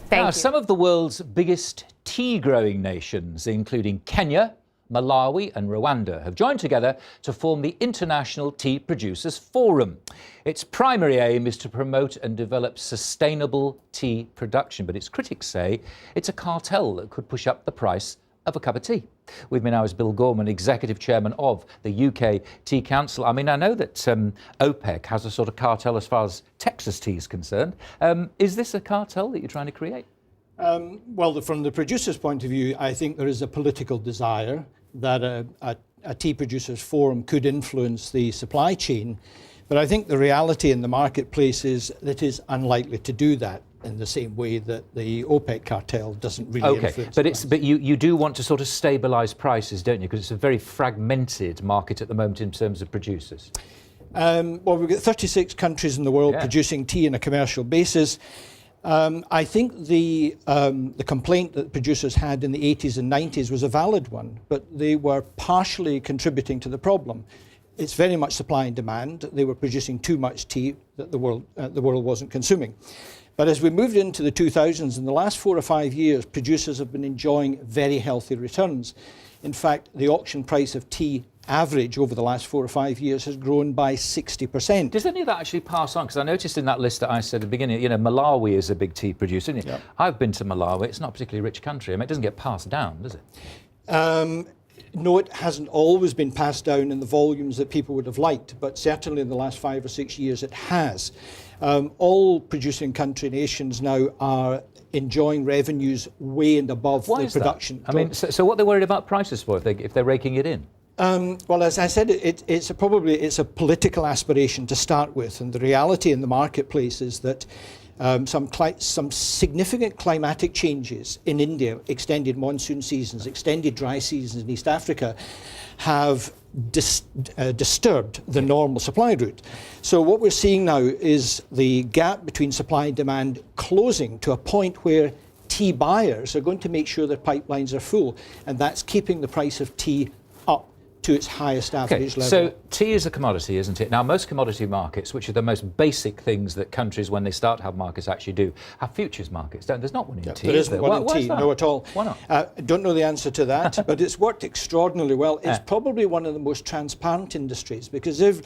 Thank you. Some of the world's biggest tea-growing nations, including Kenya, Malawi and Rwanda, have joined together to form the International Tea Producers Forum. Its primary aim is to promote and develop sustainable tea production, but its critics say it's a cartel that could push up the price of a cup of tea. With me now is Bill Gorman, Executive Chairman of the UK Tea Council. I mean, I know that OPEC has a sort of cartel as far as Texas tea is concerned. Is this a cartel that you're trying to create? Well, from the producer's point of view, I think there is a political desire that a tea producers forum could influence the supply chain. But I think the reality in the marketplace is that it is unlikely to do that in the same way that the OPEC cartel doesn't really influence. But you do want to sort of stabilise prices, don't you? Because it's a very fragmented market at the moment in terms of producers. Well, we've got 36 countries in the world producing tea on a commercial basis. I think the complaint that producers had in the 80s and 90s was a valid one, but they were partially contributing to the problem. It's very much supply and demand. They were producing too much tea that the world wasn't consuming. But as we moved into the 2000s, in the last 4 or 5 years, producers have been enjoying very healthy returns. In fact, the auction price of tea average over the last 4 or 5 years has grown by 60%. Does any of that actually pass on? Because I noticed in that list that I said at the beginning, you know, Malawi is a big tea producer, isn't it? Yep. I've been to Malawi. It's not a particularly rich country. I mean, it doesn't get passed down, does it? No, it hasn't always been passed down in the volumes that people would have liked, but certainly in the last 5 or 6 years it has. All producing country nations now are enjoying revenues way and above the production. I mean, so what they're worried about prices for if they're raking it in? Well, as I said, it's a political aspiration to start with, and the reality in the marketplace is that some significant climatic changes in India, extended monsoon seasons, extended dry seasons in East Africa, have disturbed the normal supply route. So what we're seeing now is the gap between supply and demand closing to a point where tea buyers are going to make sure their pipelines are full, and that's keeping the price of tea up to its highest average level. So tea is a commodity, isn't it? Now, most commodity markets, which are the most basic things that countries, when they start to have markets, actually do, have futures markets. There's not one in tea. There isn't one in tea, no at all. Why not? I don't know the answer to that, but it's worked extraordinarily well. It's probably one of the most transparent industries, because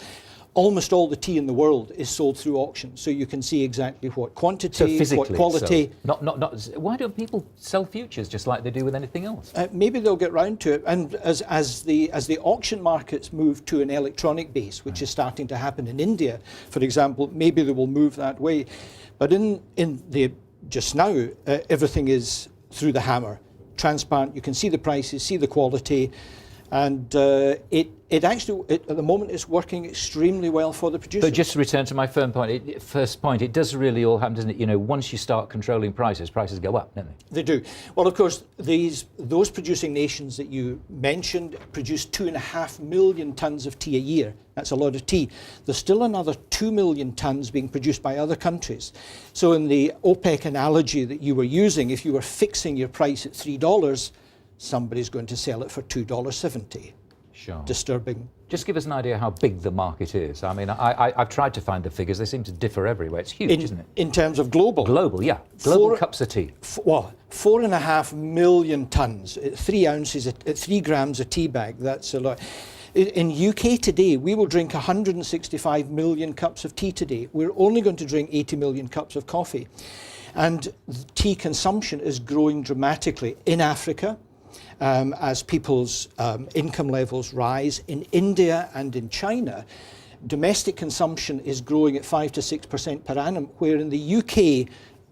almost all the tea in the world is sold through auction, so you can see exactly what quantity, what quality. So why don't people sell futures just like they do with anything else? Maybe they'll get round to it, and as the auction markets move to an electronic base, which is starting to happen in India, for example, maybe they will move that way. But just now, everything is through the hammer, transparent. You can see the prices, see the quality. And it actually, at the moment, is working extremely well for the producers. But just to return to my first point, it does really all happen, doesn't it? You know, once you start controlling prices go up, don't they? They do. Well, of course, those producing nations that you mentioned produce 2.5 million tonnes of tea a year. That's a lot of tea. There's still another 2 million tonnes being produced by other countries. So in the OPEC analogy that you were using, if you were fixing your price at $3, somebody's going to sell it for $2.70. Sure. Disturbing. Just give us an idea how big the market is. I mean, I've tried to find the figures. They seem to differ everywhere. It's huge, isn't it? In terms of global? Global, yeah. Global cups of tea. 4.5 million tonnes, 3 ounces, 3 grams a tea bag. That's a lot. In UK today, we will drink 165 million cups of tea today. We're only going to drink 80 million cups of coffee. And tea consumption is growing dramatically in Africa. As people's income levels rise. In India and in China, domestic consumption is growing at 5 to 6% per annum, where in the UK,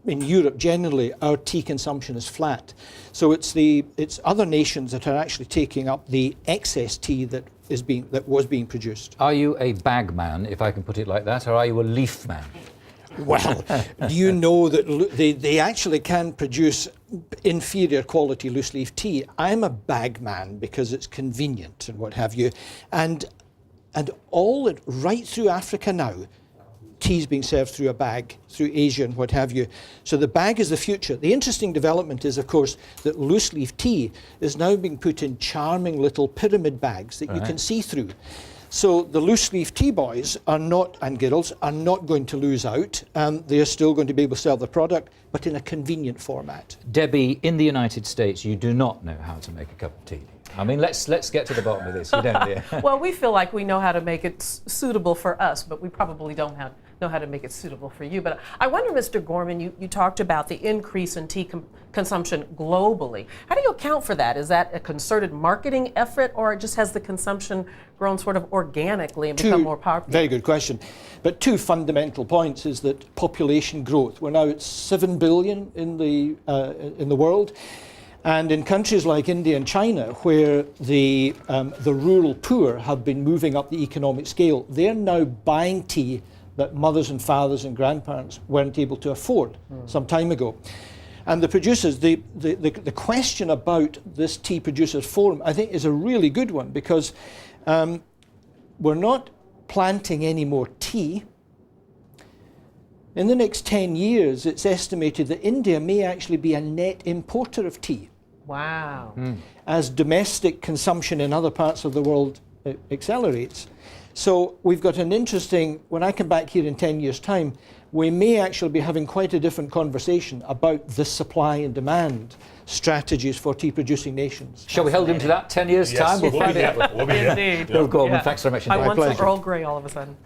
in Europe generally, our tea consumption is flat. So it's other nations that are actually taking up the excess tea that was being produced. Are you a bag man, if I can put it like that, or are you a leaf man? Well, do you know that they actually can produce inferior quality loose leaf tea? I'm a bag man because it's convenient and what have you. And right through Africa now, tea is being served through a bag, through Asia and what have you. So the bag is the future. The interesting development is, of course, that loose leaf tea is now being put in charming little pyramid bags that you can see through. So the loose leaf tea boys are not, and girls, are not going to lose out. They are still going to be able to sell the product, but in a convenient format. Debbie, in the United States, you do not know how to make a cup of tea. I mean, let's get to the bottom of this. You don't, do you? Well, we feel like we know how to make it suitable for us, but we probably don't know how to make it suitable for you. But I wonder, Mr. Gorman, you talked about the increase in tea consumption globally. How do you account for that? Is that a concerted marketing effort, or just has the consumption grown sort of organically and become more popular? Very good question. But two fundamental points is that population growth. We're now at 7 billion in the world. And in countries like India and China, where the rural poor have been moving up the economic scale, they're now buying tea that mothers and fathers and grandparents weren't able to afford some time ago. And the producers, the question about this Tea Producers Forum, I think, is a really good one, because we're not planting any more tea. In the next 10 years, it's estimated that India may actually be a net importer of tea. Wow. As domestic consumption in other parts of the world accelerates. So we've got an interesting, when I come back here in 10 years' time, we may actually be having quite a different conversation about the supply and demand strategies for tea-producing nations. Shall we hold him to that? 10 years' time? We'll be there. Indeed. Bill Gorman, Yeah. thanks very much I indeed. want some pleasure. Earl Grey all of a sudden.